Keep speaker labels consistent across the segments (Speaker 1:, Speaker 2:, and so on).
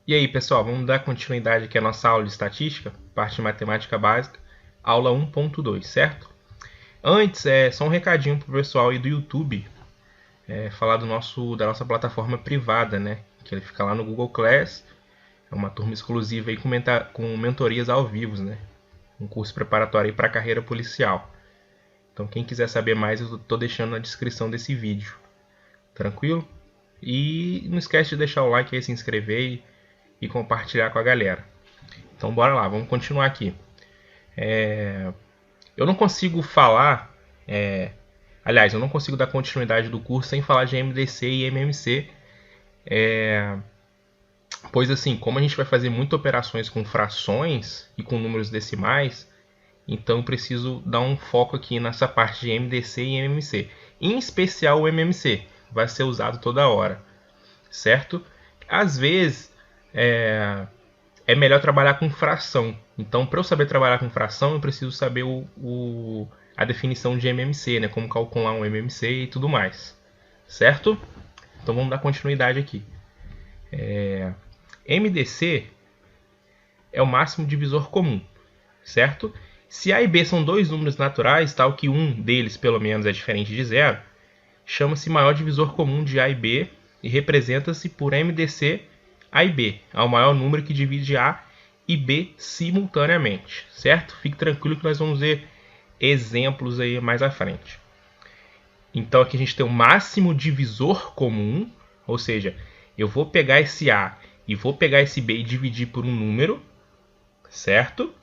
Speaker 1: E aí, pessoal, vamos dar continuidade aqui à nossa aula de estatística, parte de matemática básica, aula 1.2, certo? Antes, só um recadinho pro pessoal aí do YouTube, falar da nossa plataforma privada, né? Que ele fica lá no Google Class, é uma turma exclusiva aí com mentorias ao vivo, né? Um curso preparatório para a carreira policial. Então, quem quiser saber mais, eu estou deixando na descrição desse vídeo. Tranquilo? E não esquece de deixar o like aí, se inscrever e compartilhar com a galera. Então bora lá, vamos continuar aqui. Eu não consigo falar, aliás, eu não consigo dar continuidade do curso sem falar de MDC e MMC, pois assim, como a gente vai fazer muitas operações com frações e com números decimais, então eu preciso dar um foco aqui nessa parte de MDC e MMC. Em especial o MMC, vai ser usado toda hora, certo? Às vezes é melhor trabalhar com fração. Então, para eu saber trabalhar com fração, eu preciso saber a definição de MMC, né? Como calcular um MMC e tudo mais, certo? Então, vamos dar continuidade aqui. MDC é o máximo divisor comum, certo? Se A e B são dois números naturais, tal que um deles, pelo menos, é diferente de zero, chama-se maior divisor comum de A e B e representa-se por MDC A e B, ao maior número que divide A e B simultaneamente, certo? Fique tranquilo que nós vamos ver exemplos aí mais à frente. Então aqui a gente tem o máximo divisor comum, ou seja, eu vou pegar esse A e vou pegar esse B e dividir por um número, certo?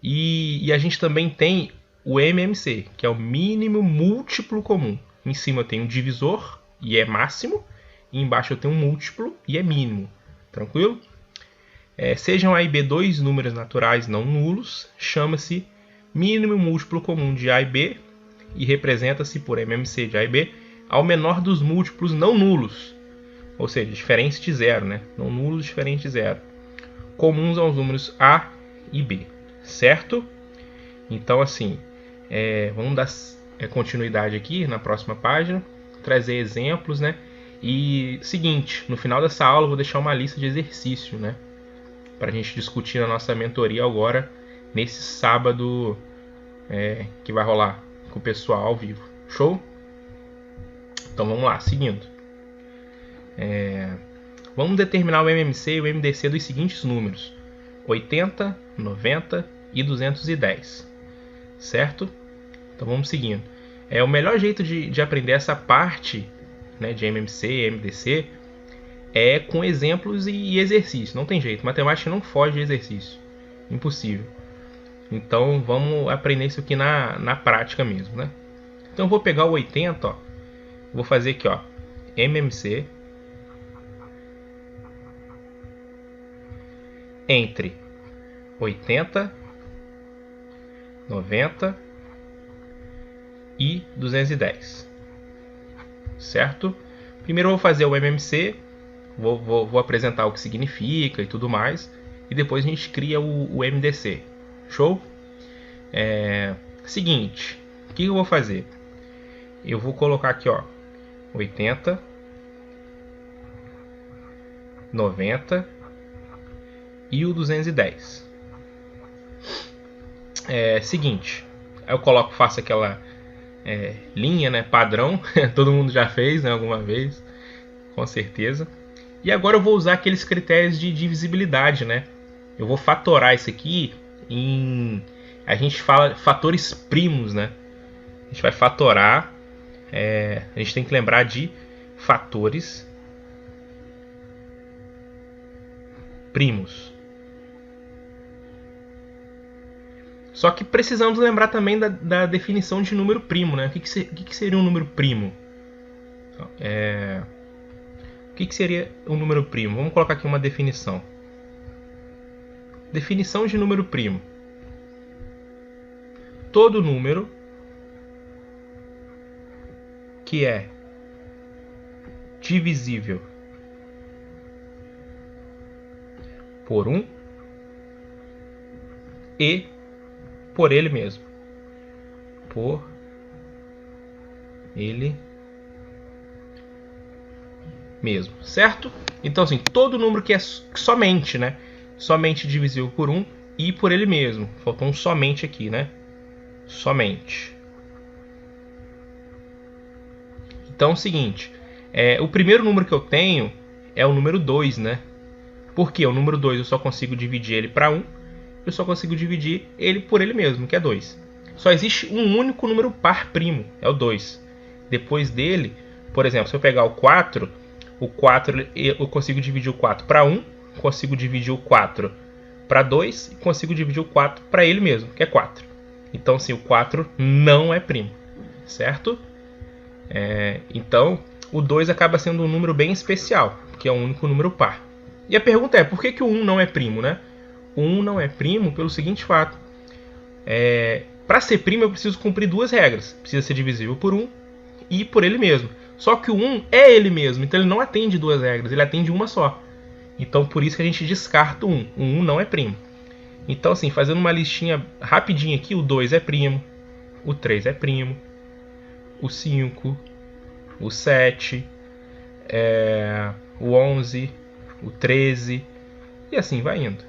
Speaker 1: E a gente também tem o MMC, que é o mínimo múltiplo comum. Em cima eu tenho um divisor e é máximo, e embaixo eu tenho um múltiplo e é mínimo. Tranquilo? Sejam A e B dois números naturais não nulos, chama-se mínimo múltiplo comum de A e B e representa-se por MMC de A e B ao menor dos múltiplos não nulos, ou seja, diferente de zero, né? Não nulos diferente de zero, comuns aos números A e B, certo? Então, assim, vamos dar continuidade aqui na próxima página, trazer exemplos, né? E seguinte, no final dessa aula eu vou deixar uma lista de exercícios, né? Para a gente discutir na nossa mentoria agora, nesse sábado que vai rolar com o pessoal ao vivo. Show? Então vamos lá, seguindo. Vamos determinar o MMC e o MDC dos seguintes números: 80, 90 e 210. Certo? Então vamos seguindo. O melhor jeito de aprender essa parte, né, de MMC e MDC é com exemplos e exercícios. Não tem jeito, matemática não foge de exercício. Impossível. Então vamos aprender isso aqui na prática mesmo, né? Então eu vou pegar o 80, ó, vou fazer aqui, ó, MMC entre 80, 90 e 210, certo? Primeiro eu vou fazer o MMC, vou apresentar o que significa e tudo mais, e depois a gente cria o MDC. Show? Seguinte, o que eu vou fazer? Eu vou colocar aqui, ó, 80, 90 e o 210. Seguinte, eu faço aquela linha, né, padrão, todo mundo já fez, né, alguma vez, com certeza. E agora eu vou usar aqueles critérios de divisibilidade, né? Eu vou fatorar isso aqui em... A gente fala fatores primos, né? A gente vai fatorar... a gente tem que lembrar de fatores primos. Só que precisamos lembrar também da definição de número primo, né? O que seria um número primo? O que seria um número primo? Vamos colocar aqui uma definição. Definição de número primo: todo número que é divisível por 1 e por ele mesmo. Por ele mesmo, certo? Então, assim, todo número que é somente, né? Somente divisível por 1 e por ele mesmo. Faltou um somente aqui, né? Somente. Então é o seguinte, o primeiro número que eu tenho é o número 2, né? Porque o número 2 eu só consigo dividir ele para 1, eu só consigo dividir ele por ele mesmo, que é 2. Só existe um único número par primo, é o 2. Depois dele, por exemplo, se eu pegar o 4 eu consigo dividir o 4 para 1, consigo dividir o 4 para 2 e consigo dividir o 4 para ele mesmo, que é 4. Então, assim, o 4 não é primo, certo? Então, o 2 acaba sendo um número bem especial, que é o único número par. E a pergunta é, por que o 1 não é primo, né? O 1 não é primo pelo seguinte fato. Para ser primo, eu preciso cumprir duas regras. Precisa ser divisível por 1 e por ele mesmo. Só que o 1 é ele mesmo, então ele não atende duas regras, ele atende uma só. Então, por isso que a gente descarta o 1. O 1 não é primo. Então, assim, fazendo uma listinha rapidinha aqui, o 2 é primo, o 3 é primo, o 5, o 7, o 11, o 13 e assim vai indo,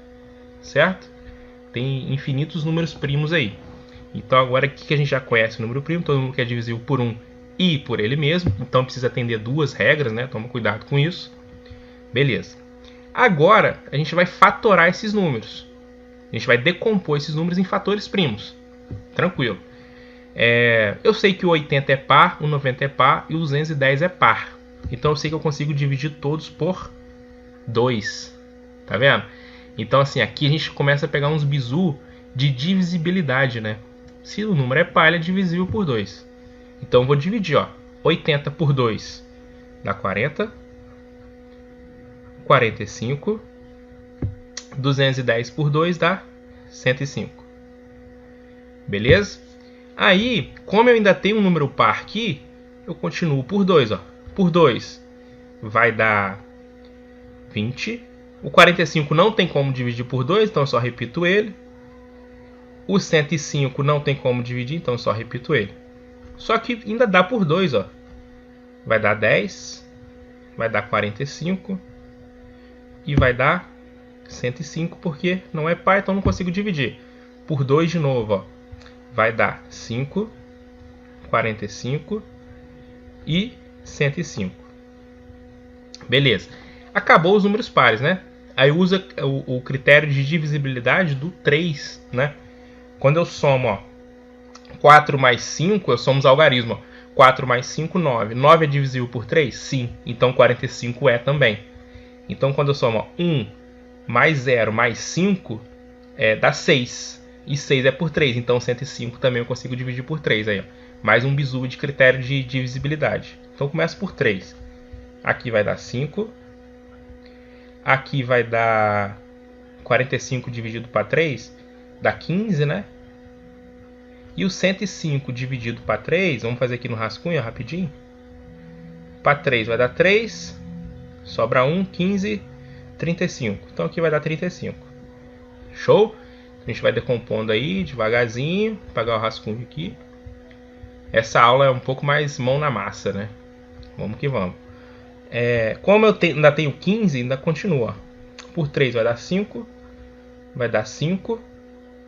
Speaker 1: certo? Tem infinitos números primos aí. Então agora aqui que a gente já conhece o número primo, todo mundo que é divisível por 1 e por ele mesmo, então precisa atender duas regras, né? Toma cuidado com isso. Beleza. Agora a gente vai fatorar esses números. A gente vai decompor esses números em fatores primos. Tranquilo. Eu sei que o 80 é par, o 90 é par e o 210 é par. Então eu sei que eu consigo dividir todos por 2. Tá vendo? Então assim, aqui a gente começa a pegar uns bizu de divisibilidade, né? Se o número é par, ele é divisível por 2. Então eu vou dividir, ó. 80 por 2 dá 40. 45. 210 por 2 dá 105. Beleza? Aí, como eu ainda tenho um número par aqui, eu continuo por 2, ó. Por 2 vai dar 20. O 45 não tem como dividir por 2, então eu só repito ele. O 105 não tem como dividir, então eu só repito ele. Só que ainda dá por 2, ó. Vai dar 10, vai dar 45 e vai dar 105, porque não é par, então não consigo dividir. Por 2 de novo, ó. Vai dar 5, 45 e 105. Beleza. Acabou os números pares, né? Aí usa o critério de divisibilidade do 3, né? Quando eu somo, ó, 4 mais 5, eu somo os algarismos. Ó. 4 mais 5, 9. 9 é divisível por 3? Sim. Então 45 é também. Então quando eu somo, ó, 1 mais 0 mais 5, dá 6. E 6 é por 3. Então 105 também eu consigo dividir por 3. Aí, ó. Mais um bizu de critério de divisibilidade. Então começa por 3. Aqui vai dar 5. Aqui vai dar 45 dividido para 3. Dá 15, né? E o 105 dividido para 3, vamos fazer aqui no rascunho rapidinho. Para 3 vai dar 3, sobra 1, 15, 35. Então aqui vai dar 35. Show? A gente vai decompondo aí devagarzinho, pegar o rascunho aqui. Essa aula é um pouco mais mão na massa, né? Vamos que vamos. Como eu ainda tenho 15, ainda continua. Por 3 vai dar 5, vai dar 5.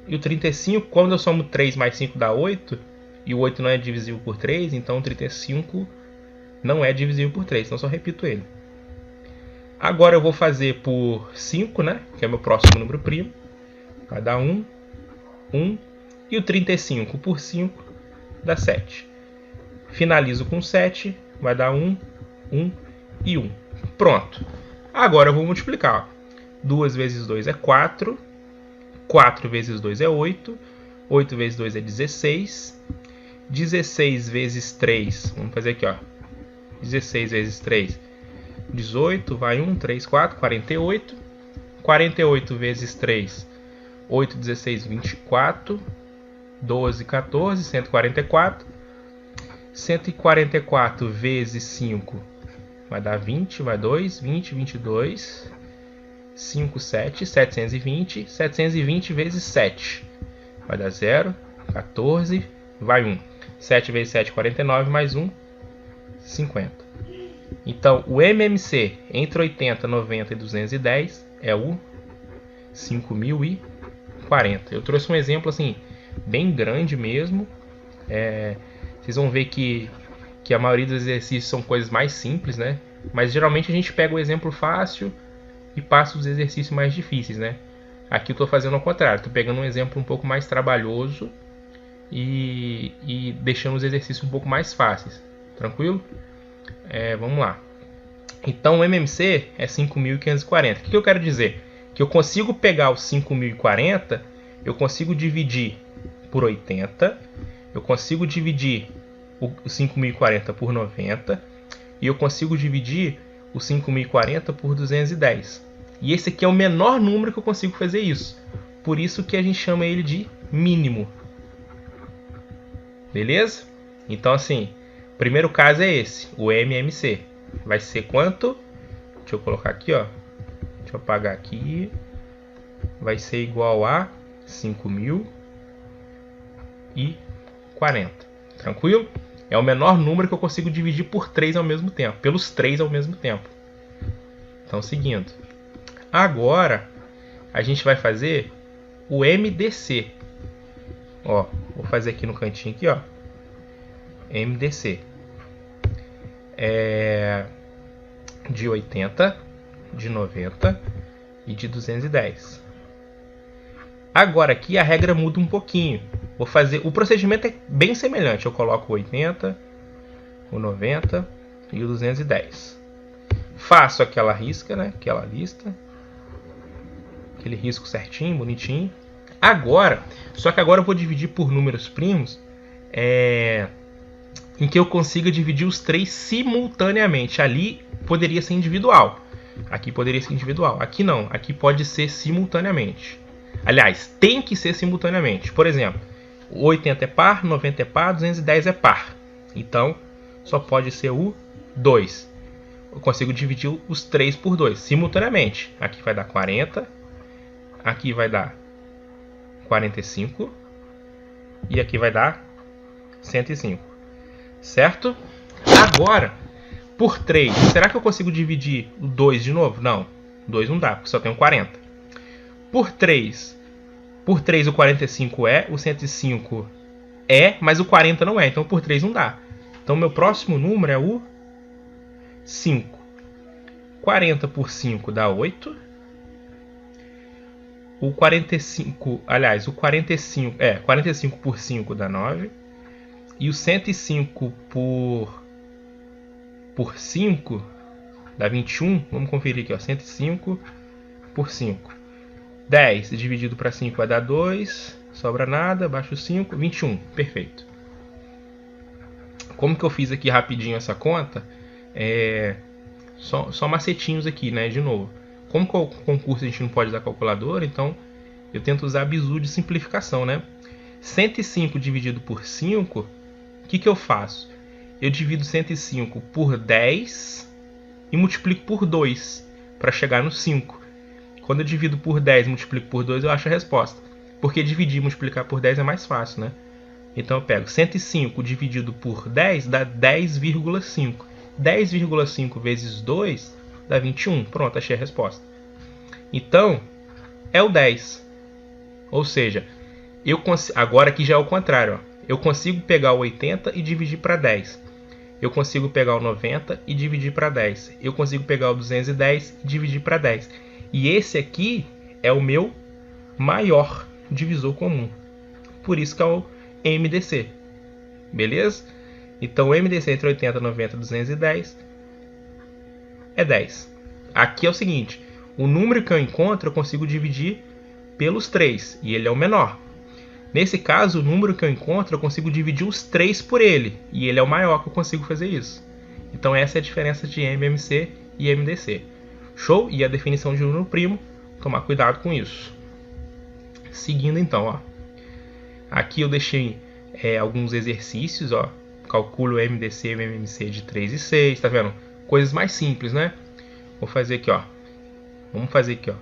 Speaker 1: E o 35, quando eu somo 3 mais 5 dá 8, e o 8 não é divisível por 3, então o 35 não é divisível por 3, então só repito ele. Agora eu vou fazer por 5, né, que é meu próximo número primo. Vai dar 1, 1, e o 35 por 5 dá 7. Finalizo com 7, vai dar 1, 1 e 1. Pronto. Agora eu vou multiplicar. 2 vezes 2 é 4. 4 vezes 2 é 8. 8 vezes 2 é 16. 16 vezes 3. Vamos fazer aqui, ó. 16 vezes 3. 18. Vai 1, 3, 4. 48. 48 vezes 3. 8, 16, 24. 12, 14. 144. 144 vezes 5. Vai dar 20. Vai 2. 20, 22. 5, 7, 720, 720 vezes 7, vai dar 0, 14, vai 1, 7 vezes 7, 49, mais 1, 50. Então, o MMC entre 80, 90 e 210 é o 5040. Eu trouxe um exemplo assim, bem grande mesmo. Vocês vão ver que a maioria dos exercícios são coisas mais simples, né? Mas geralmente a gente pega o exemplo fácil e passa os exercícios mais difíceis, né? Aqui eu estou fazendo ao contrário, estou pegando um exemplo um pouco mais trabalhoso e deixando os exercícios um pouco mais fáceis. Tranquilo? Vamos lá. Então o MMC é 5.540. O que eu quero dizer? Que eu consigo pegar o 5.040, eu consigo dividir por 80, eu consigo dividir o 5.040 por 90 e eu consigo dividir o 5.040 por 210. E esse aqui é o menor número que eu consigo fazer isso. Por isso que a gente chama ele de mínimo. Beleza? Então assim, o primeiro caso é esse, o MMC. Vai ser quanto? Deixa eu colocar aqui, ó. Deixa eu apagar aqui. Vai ser igual a 5.040. Tranquilo? É o menor número que eu consigo dividir por 3 ao mesmo tempo. Pelos 3 ao mesmo tempo. Então, seguindo. Agora, a gente vai fazer o MDC. Ó, vou fazer aqui no cantinho aqui, ó. MDC. De 80, de 90 e de 210. Agora aqui a regra muda um pouquinho. Vou fazer, o procedimento é bem semelhante. Eu coloco o 80, o 90 e o 210. Faço aquela risca, né? Aquela lista. Aquele risco certinho, bonitinho. Agora, só que agora eu vou dividir por números primos, em que eu consiga dividir os 3 simultaneamente. Ali poderia ser individual. Aqui poderia ser individual. Aqui não. Aqui pode ser simultaneamente. Aliás, tem que ser simultaneamente. Por exemplo, 80 é par, 90 é par, 210 é par. Então, só pode ser o 2. Eu consigo dividir os 3 por 2 simultaneamente. Aqui vai dar 40. Aqui vai dar 45. E aqui vai dar 105. Certo? Agora, por 3, será que eu consigo dividir o 2 de novo? Não, 2 não dá, porque só tem um 40. Por 3 o 45 o 105 mas o 40 não é, então por 3 não dá. Então meu próximo número é o 5. 40 por 5 dá 8. O 45 por 5 dá 9. E o 105 por 5 dá 21. Vamos conferir aqui, ó. 105 por 5. 10 dividido para 5 vai dar 2. Sobra nada, abaixo 5, 21. Perfeito. Como que eu fiz aqui rapidinho essa conta? Só macetinhos aqui, né? De novo. Como que o concurso a gente não pode usar calculadora, então eu tento usar bizu de simplificação, né? 105 dividido por 5, o que eu faço? Eu divido 105 por 10 e multiplico por 2 para chegar no 5. Quando eu divido por 10 e multiplico por 2, eu acho a resposta. Porque dividir e multiplicar por 10 é mais fácil, né? Então eu pego 105 dividido por 10 dá 10,5. 10,5 vezes 2 dá 21. Pronto, achei a resposta. Então, é o 10. Ou seja, agora aqui já é o contrário. Ó. Eu consigo pegar o 80 e dividir para 10. Eu consigo pegar o 90 e dividir para 10. Eu consigo pegar o 210 e dividir para 10. E esse aqui é o meu maior divisor comum. Por isso que é o MDC. Beleza? Então o MDC entre 80, 90 e 210 é 10. Aqui é o seguinte. O número que eu encontro eu consigo dividir pelos 3. E ele é o menor. Nesse caso, o número que eu encontro eu consigo dividir os 3 por ele. E ele é o maior que eu consigo fazer isso. Então essa é a diferença de MMC e MDC. Show? E a definição de número primo, tomar cuidado com isso. Seguindo então, ó. Aqui eu deixei alguns exercícios, ó. Calculo MDC e MMC de 3 e 6, tá vendo? Coisas mais simples, né? Vou fazer aqui, ó. Vamos fazer aqui, ó.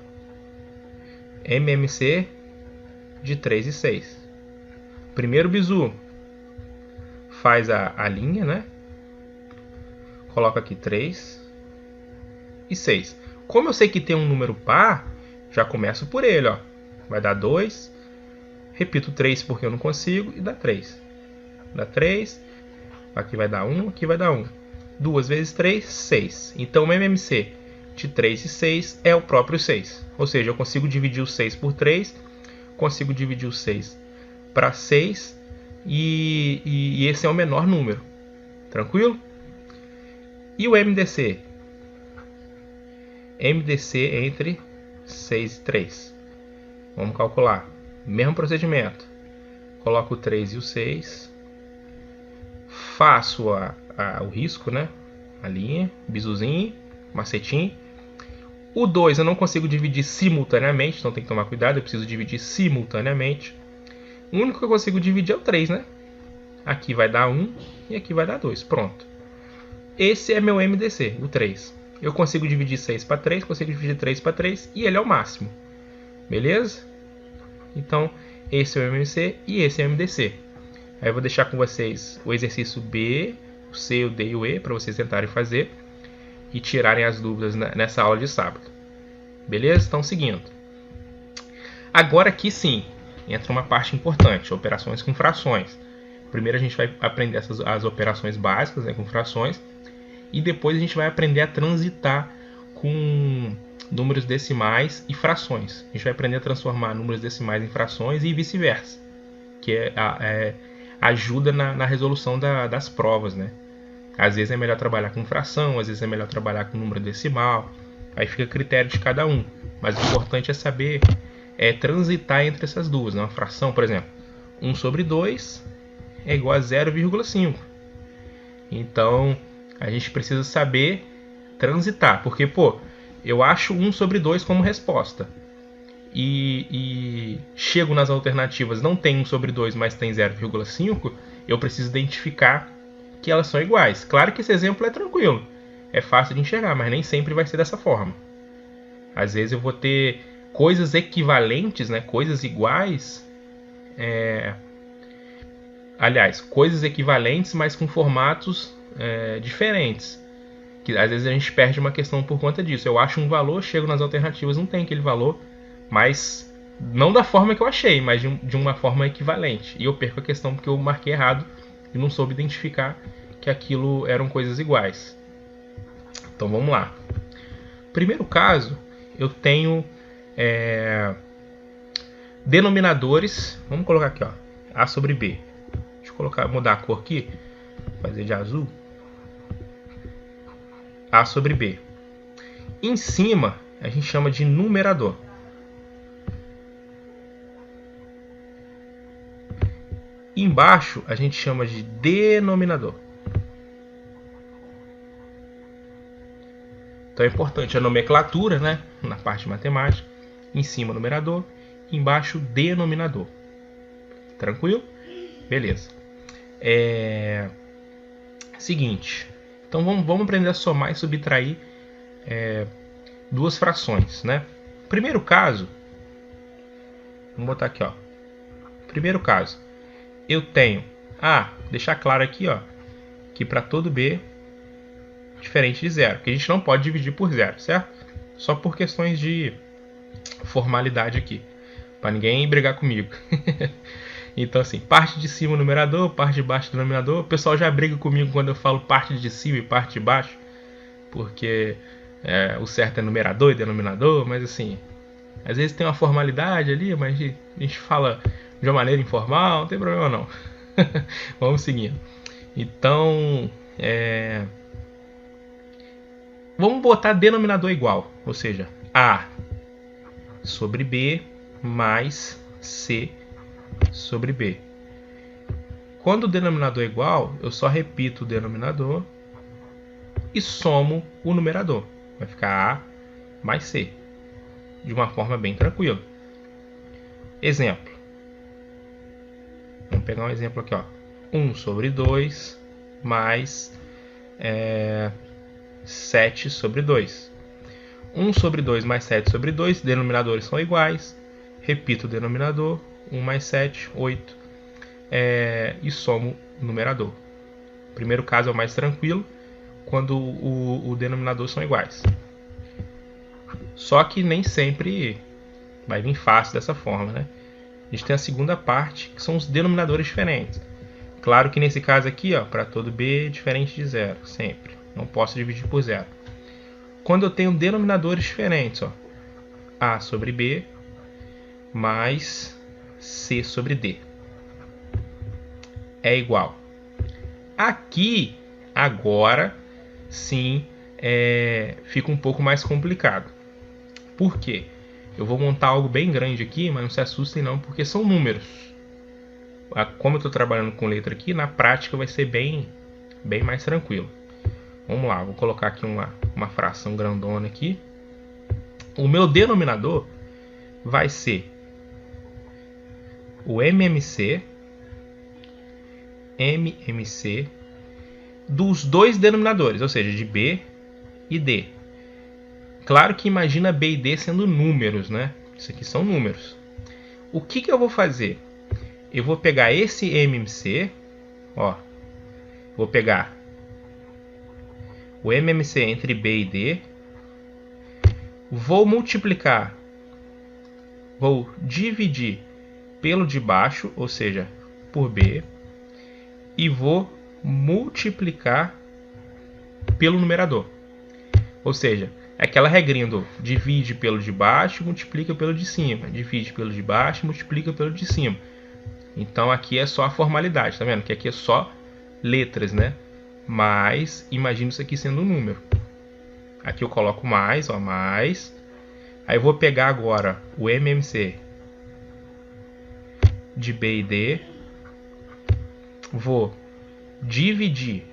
Speaker 1: MMC de 3 e 6. Primeiro bizu. Faz a linha, né? coloco aqui 3 e 6. Como eu sei que tem um número par, já começo por ele, ó. Vai dar 2. Repito 3 porque eu não consigo e dá 3. Dá 3. Aqui vai dar 1, aqui vai dar 1. 2 vezes 3, 6. Então o MMC de 3 e 6 é o próprio 6. Ou seja, eu consigo dividir o 6 por 3, consigo dividir o 6 para 6 e esse é o menor número. Tranquilo? E o MDC? MDC entre 6 e 3. Vamos calcular. Mesmo procedimento. Coloco o 3 e o 6. Faço o risco, né? A linha, bisuzinho, macetinho. O 2 eu não consigo dividir simultaneamente, então tem que tomar cuidado, eu preciso dividir simultaneamente. O único que eu consigo dividir é o 3, né? Aqui vai dar 1 e aqui vai dar 2. Pronto. Esse é meu MDC, o 3. Eu consigo dividir 6 para 3, consigo dividir 3 para 3 e ele é o máximo. Beleza? Então, esse é o MMC e esse é o MDC. Aí eu vou deixar com vocês o exercício B, o C, o D e o E para vocês tentarem fazer e tirarem as dúvidas nessa aula de sábado. Beleza? Então, seguindo. Agora aqui sim, entra uma parte importante, operações com frações. Primeiro a gente vai aprender as operações básicas, né, com frações, e depois a gente vai aprender a transitar com números decimais e frações. A gente vai aprender a transformar números decimais em frações e vice-versa, que ajuda na resolução das provas, né? Às vezes é melhor trabalhar com fração, às vezes é melhor trabalhar com número decimal, aí fica a critério de cada um. Mas o importante é saber transitar entre essas duas, né? Uma fração, por exemplo, 1 sobre 2 é igual a 0,5. Então, a gente precisa saber transitar, porque, eu acho 1 sobre 2 como resposta. E chego nas alternativas, não tem 1 sobre 2, mas tem 0,5, eu preciso identificar que elas são iguais. Claro que esse exemplo é tranquilo, é fácil de enxergar, mas nem sempre vai ser dessa forma. Às vezes eu vou ter coisas equivalentes, né, coisas iguais, coisas equivalentes, mas com formatos diferentes. Que às vezes a gente perde uma questão por conta disso. Eu acho um valor, chego nas alternativas, não tem aquele valor, mas não da forma que eu achei, mas de uma forma equivalente. E eu perco a questão porque eu marquei errado e não soube identificar que aquilo eram coisas iguais. Então vamos lá. Primeiro caso, eu tenho denominadores. Vamos colocar aqui, ó, A sobre B. Deixa eu mudar a cor aqui, fazer de azul. A sobre B. Em cima, a gente chama de numerador. Embaixo, a gente chama de denominador. Então é importante a nomenclatura, né? Na parte de matemática. Em cima, numerador. Embaixo, denominador. Tranquilo? Beleza. Seguinte. Então vamos aprender a somar e subtrair duas frações, né? Primeiro caso, vamos botar aqui, ó. Primeiro caso, eu tenho deixar claro aqui, ó, que para todo B diferente de zero, que a gente não pode dividir por zero, certo? Só por questões de formalidade aqui, para ninguém brigar comigo. Então assim, parte de cima numerador, parte de baixo denominador. O pessoal já briga comigo quando eu falo parte de cima e parte de baixo, porque o certo é numerador e denominador, mas assim, às vezes tem uma formalidade ali, mas a gente fala de uma maneira informal, não tem problema não. Vamos seguindo. Então, vamos botar denominador igual, ou seja, A sobre B mais C sobre B. Quando o denominador é igual, eu só repito o denominador e somo o numerador. Vai ficar A mais C, de uma forma bem tranquila. Exemplo. Vamos pegar um exemplo aqui, ó. 1 sobre 2 mais 7 sobre 2. 1 sobre 2 mais 7 sobre 2, denominadores são iguais. Repito o denominador, 1 mais 7, 8. E somo o numerador. O primeiro caso é o mais tranquilo. quando o denominador são iguais. Só que nem sempre vai vir fácil dessa forma, né? A gente tem a segunda parte, que são os denominadores diferentes. Claro que nesse caso aqui, para todo b é diferente de zero, sempre. Não posso dividir por zero. Quando eu tenho denominadores diferentes, a sobre b mais c sobre d é igual. Aqui, agora, sim, fica um pouco mais complicado. Por quê? Eu vou montar algo bem grande aqui, mas não se assustem não, porque são números. Como eu estou trabalhando com letra aqui, na prática vai ser bem mais tranquilo. Vamos lá, vou colocar aqui uma fração grandona aqui. O meu denominador vai ser o MMC dos dois denominadores, ou seja, de B e D. Claro que imagina B e D sendo números, né? Isso aqui são números. O que eu vou fazer? Eu vou pegar esse MMC, vou pegar o MMC entre B e D, vou multiplicar, vou dividir pelo de baixo, ou seja, por B, e vou multiplicar pelo numerador. Ou seja, é aquela regrinha do divide pelo de baixo, multiplica pelo de cima, divide pelo de baixo, multiplica pelo de cima. Então aqui é só a formalidade, tá vendo? Que aqui é só letras, né? Mas imagina isso aqui sendo um número. Aqui eu coloco mais, mais. Aí eu vou pegar agora o MMC de B e D, vou dividir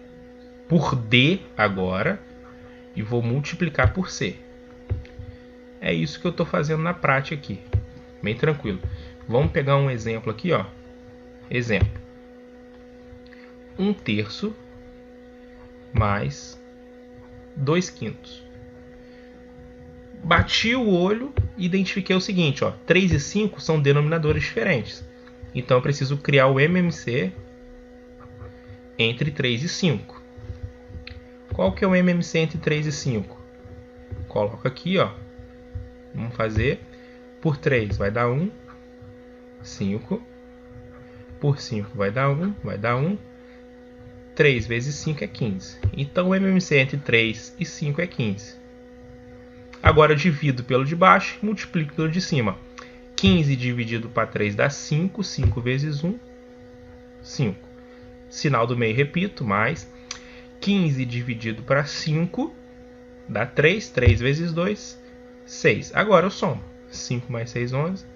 Speaker 1: por D agora e vou multiplicar por C. É isso que eu estou fazendo na prática aqui, bem tranquilo. Vamos pegar um exemplo aqui, Exemplo: 1/3 mais 2/5. Bati o olho e identifiquei o seguinte, 3 e 5 são denominadores diferentes. Então eu preciso criar o MMC entre 3 e 5. Qual que é o MMC entre 3 e 5? Coloco aqui, Vamos fazer por 3 vai dar 1, 5. Por 5 vai dar 1, 3 vezes 5 é 15. Então o MMC entre 3 e 5 é 15. Agora eu divido pelo de baixo e multiplico pelo de cima. 15 dividido para 3 dá 5, 5 vezes 1, 5. Sinal do meio repito, mais 15 dividido para 5 dá 3, 3 vezes 2, 6. Agora eu somo. 5 mais 6, 11.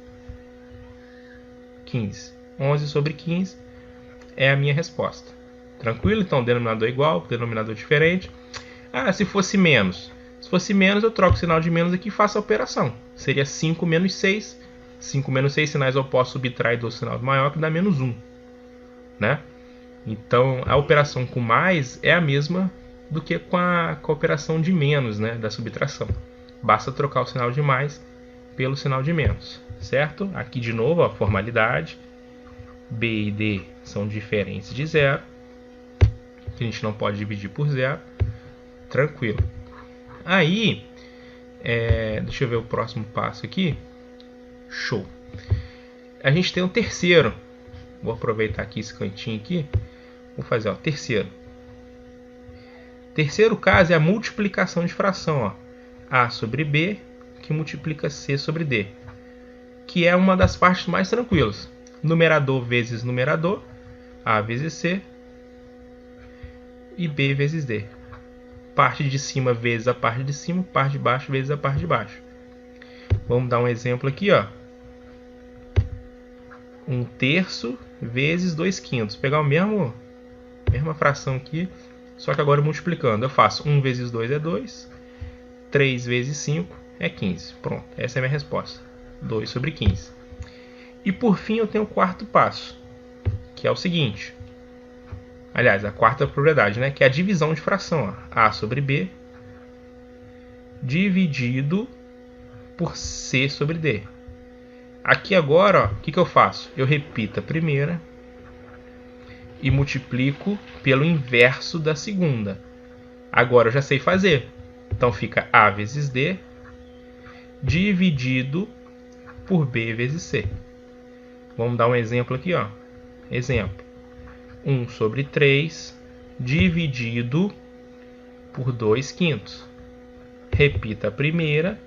Speaker 1: 15. 11 sobre 15 é a minha resposta. Tranquilo? Então, denominador igual, denominador diferente. Se fosse menos. Se fosse menos, eu troco o sinal de menos aqui e faço a operação. Seria 5 menos 6. 5 menos 6 sinais opostos subtrai do sinal maior, que dá menos 1. Né? Então, a operação com mais é a mesma do que com a operação de menos, né, da subtração. Basta trocar o sinal de mais pelo sinal de menos, certo? Aqui de novo, a formalidade. B e D são diferentes de zero. A gente não pode dividir por zero. Tranquilo. Aí, deixa eu ver o próximo passo aqui. Show. A gente tem um terceiro. Vou aproveitar aqui esse cantinho aqui. Vou fazer, terceiro. Terceiro caso é a multiplicação de fração, A sobre B, que multiplica C sobre D. Que é uma das partes mais tranquilas. Numerador vezes numerador, A vezes C e B vezes D. Parte de cima vezes a parte de cima, parte de baixo vezes a parte de baixo. Vamos dar um exemplo aqui, 1/3 vezes 2/5. Pegar a mesma fração aqui, só que agora multiplicando. Eu faço 1 vezes 2 é 2, 3 vezes 5 é 15. Pronto, essa é a minha resposta. 2 sobre 15. E por fim eu tenho o quarto passo, que é o seguinte. Aliás, a quarta propriedade, né? Que é a divisão de fração. A sobre B dividido por C sobre D. Aqui agora, o que eu faço? Eu repito a primeira e multiplico pelo inverso da segunda. Agora eu já sei fazer. Então fica A vezes D dividido por B vezes C. Vamos dar um exemplo aqui, ó. Exemplo. 1 sobre 3 dividido por 2/5. Repita a primeira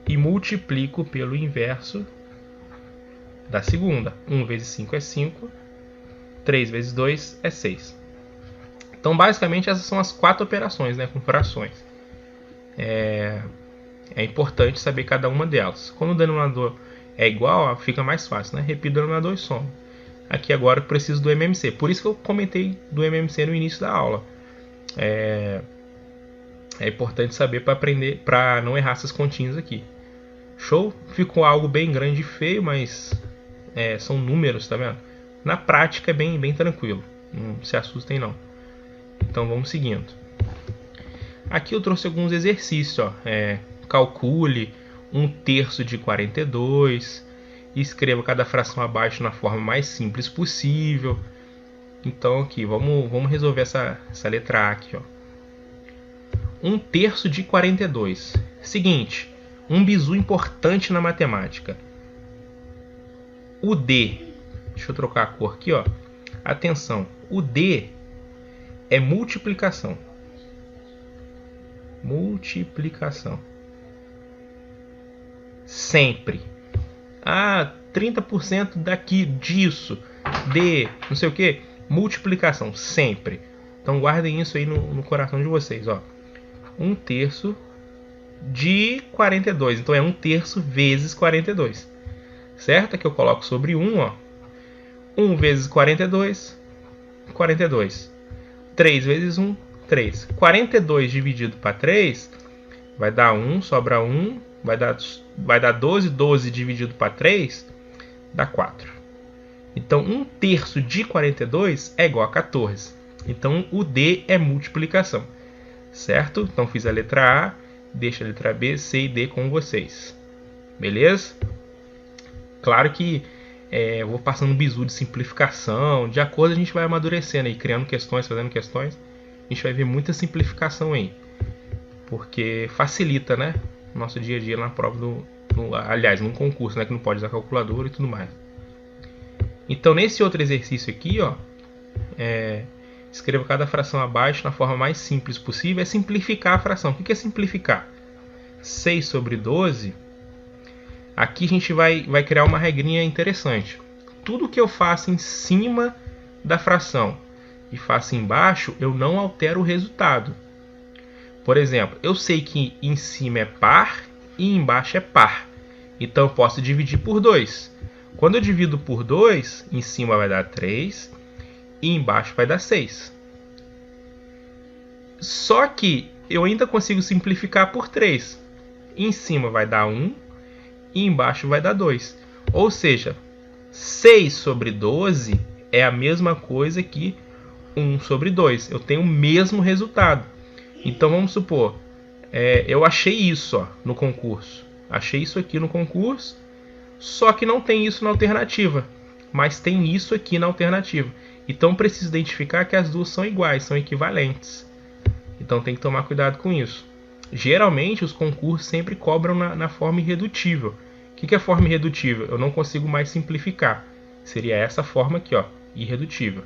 Speaker 1: e multiplico pelo inverso da segunda. 1 vezes 5 é 5. 3 vezes 2 é 6. Então, basicamente, essas são as 4 operações, né, com frações. É importante saber cada uma delas. Quando o denominador é igual, ó, fica mais fácil, né? Repito o denominador e somo. Aqui agora eu preciso do MMC. Por isso que eu comentei do MMC no início da aula. É importante saber para aprender, para não errar essas continhas aqui. Show? Ficou algo bem grande e feio, mas são números, tá vendo? Na prática é bem tranquilo. Não se assustem não. Então vamos seguindo. Aqui eu trouxe alguns exercícios, ó. Calcule 1/3 de 42. Escreva cada fração abaixo na forma mais simples possível. Então aqui, vamos resolver essa letra A aqui, ó. 1/3 de 42. Seguinte, um bizu importante na matemática. O D, deixa eu trocar a cor aqui, ó. Atenção, o D é multiplicação. Multiplicação. Sempre. 30% daqui disso. D, não sei o que. Multiplicação, sempre. Então guardem isso aí no coração de vocês, ó. 1/3 de 42. Então é 1/3 vezes 42. Certo? Aqui eu coloco sobre 1, ó. 1 vezes 42, 42. 3 vezes 1, 3. 42 dividido para 3 vai dar 1, sobra 1. Vai dar 12. 12 dividido para 3 dá 4. Então 1/3 de 42 é igual a 14. Então o D é multiplicação. Certo? Então fiz a letra A, deixo a letra B, C e D com vocês. Beleza? Claro que eu vou passando um bizu de simplificação. De acordo a gente vai amadurecendo aí, criando questões, fazendo questões. A gente vai ver muita simplificação aí. Porque facilita, né? O nosso dia a dia na prova aliás, num concurso, né? Que não pode usar calculadora e tudo mais. Então nesse outro exercício aqui, ó. Escreva cada fração abaixo na forma mais simples possível. É simplificar a fração. O que é simplificar? 6 sobre 12. Aqui a gente vai criar uma regrinha interessante. Tudo que eu faço em cima da fração e faço embaixo, eu não altero o resultado. Por exemplo, eu sei que em cima é par e embaixo é par. Então eu posso dividir por 2. Quando eu divido por 2, em cima vai dar 3 e embaixo vai dar 6. Só que eu ainda consigo simplificar por 3. Em cima vai dar 1 e embaixo vai dar 2. Ou seja, 6 sobre 12 é a mesma coisa que 1 sobre 2. Eu tenho o mesmo resultado. Então vamos supor, eu achei isso, ó, no concurso. Achei isso aqui no concurso, só que não tem isso na alternativa. Mas tem isso aqui na alternativa. Então preciso identificar que as duas são iguais, são equivalentes. Então tem que tomar cuidado com isso. Geralmente os concursos sempre cobram na forma irredutível. O que é forma irredutível? Eu não consigo mais simplificar. Seria essa forma aqui, ó, irredutível.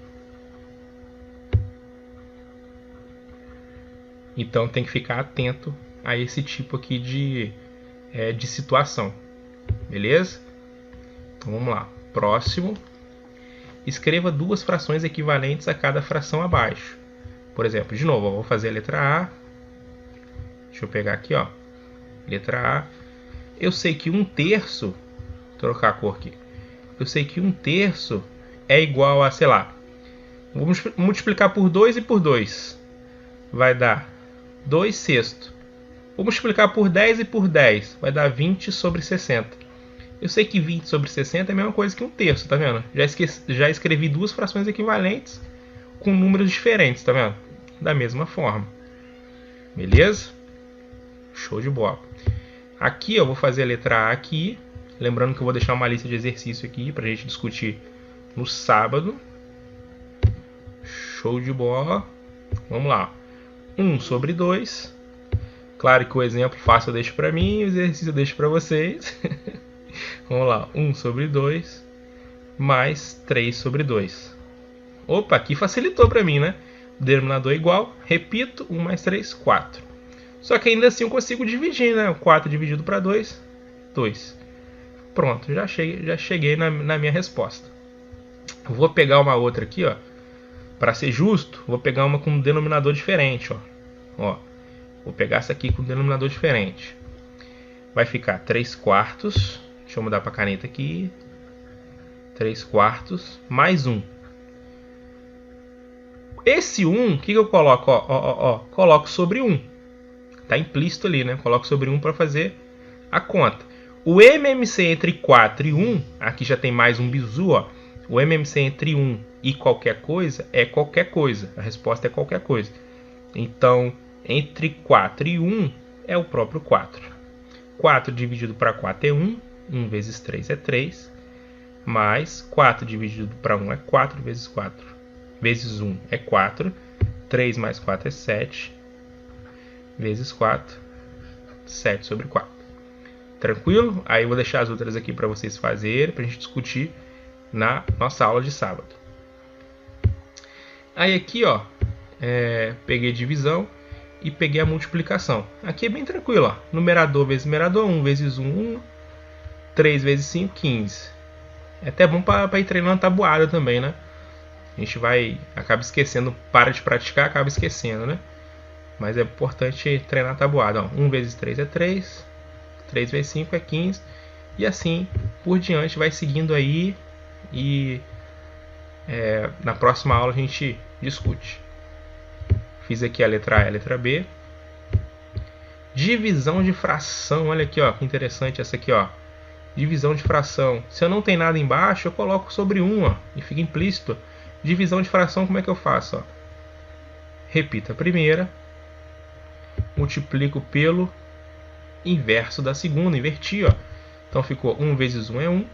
Speaker 1: Então tem que ficar atento a esse tipo aqui de situação. Beleza? Então vamos lá. Próximo. Escreva duas frações equivalentes a cada fração abaixo. Por exemplo, de novo, eu vou fazer a letra A. Deixa eu pegar aqui, ó. Letra A. Eu sei que 1/3, vou trocar a cor aqui. Eu sei que 1/3 é igual a, sei lá, vamos multiplicar por 2 e por 2. Vai dar 2/6. Vou multiplicar por 10 e por 10. Vai dar 20 sobre 60. Eu sei que 20 sobre 60 é a mesma coisa que 1/3, tá vendo? Já escrevi duas frações equivalentes com números diferentes, tá vendo? Da mesma forma. Beleza? Show de bola. Aqui eu vou fazer a letra A aqui. Lembrando que eu vou deixar uma lista de exercício aqui pra gente discutir no sábado. Show de bola. Vamos lá. 1 sobre 2. Claro que o exemplo fácil eu deixo para mim e o exercício eu deixo para vocês. Vamos lá, 1 sobre 2 mais 3 sobre 2. Opa, aqui facilitou para mim, né? Denominador igual, repito, 1 mais 3, 4. Só que ainda assim eu consigo dividir, né? 4 dividido para 2, 2. Pronto, já cheguei na minha resposta. Vou pegar uma outra aqui, ó. Para ser justo, vou pegar uma com um denominador diferente, ó. Vou pegar essa aqui com um denominador diferente. Vai ficar 3 quartos. Deixa eu mudar para a caneta aqui. 3 quartos mais 1. Esse 1, o que eu coloco? Coloco sobre 1. Tá implícito ali, né? Coloco sobre 1 para fazer a conta. O MMC entre 4 e 1, aqui já tem mais um bizu, ó. O MMC entre 1 e qualquer coisa é qualquer coisa. A resposta é qualquer coisa. Então, entre 4 e 1 é o próprio 4. 4 dividido para 4 é 1. 1 vezes 3 é 3. Mais 4 dividido para 1 é 4 vezes 4. Vezes 1 é 4. 3 mais 4 é 7. Vezes 4. 7 sobre 4. Tranquilo? Aí eu vou deixar as outras aqui para vocês fazerem, para a gente discutir na nossa aula de sábado. Aí aqui, ó, peguei a divisão e peguei a multiplicação. Aqui é bem tranquilo, ó. Numerador vezes numerador, 1 vezes 1, 1. 3 vezes 5, 15. É até bom para ir treinando a tabuada também, né? A gente acaba esquecendo, para de praticar, acaba esquecendo, né? Mas é importante treinar a tabuada, ó. 1 vezes 3 é 3. 3 vezes 5 é 15. E assim por diante, vai seguindo aí. E na próxima aula a gente discute. Fiz aqui a letra A e a letra B. Divisão de fração. Olha aqui, ó, que interessante essa aqui, ó. Divisão de fração. Se eu não tenho nada embaixo, eu coloco sobre 1, ó, e fica implícito. Divisão de fração, como é que eu faço? Ó? Repito a primeira. Multiplico pelo inverso da segunda. Inverti, ó. Então ficou 1 vezes 1 é 1.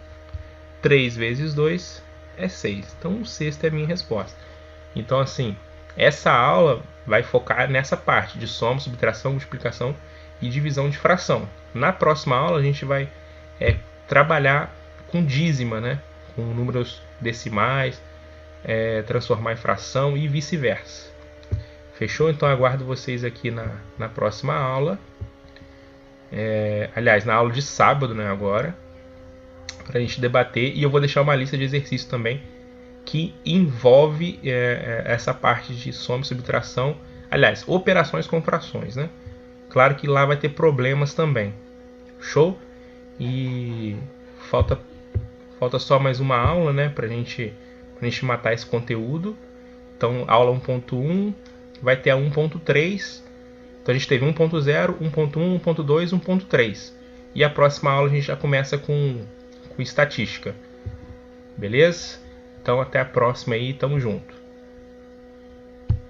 Speaker 1: 3 vezes 2 é 6. Então 1/6 é a minha resposta. Então assim, essa aula vai focar nessa parte de soma, subtração, multiplicação e divisão de fração. Na próxima aula a gente vai trabalhar com dízima, né? Com números decimais, transformar em fração e vice-versa. Fechou? Então aguardo vocês aqui na próxima aula. Aliás, na aula de sábado, né, agora, para a gente debater. E eu vou deixar uma lista de exercícios também que envolve essa parte de soma e subtração. Aliás, operações com frações, né? Claro que lá vai ter problemas também. Show? E falta só mais uma aula, né, pra gente matar esse conteúdo. Então, aula 1.1 vai ter a 1.3. Então, a gente teve 1.0, 1.1, 1.2, 1.3. E a próxima aula a gente já começa com estatística. Beleza? Então, até a próxima aí. Tamo junto.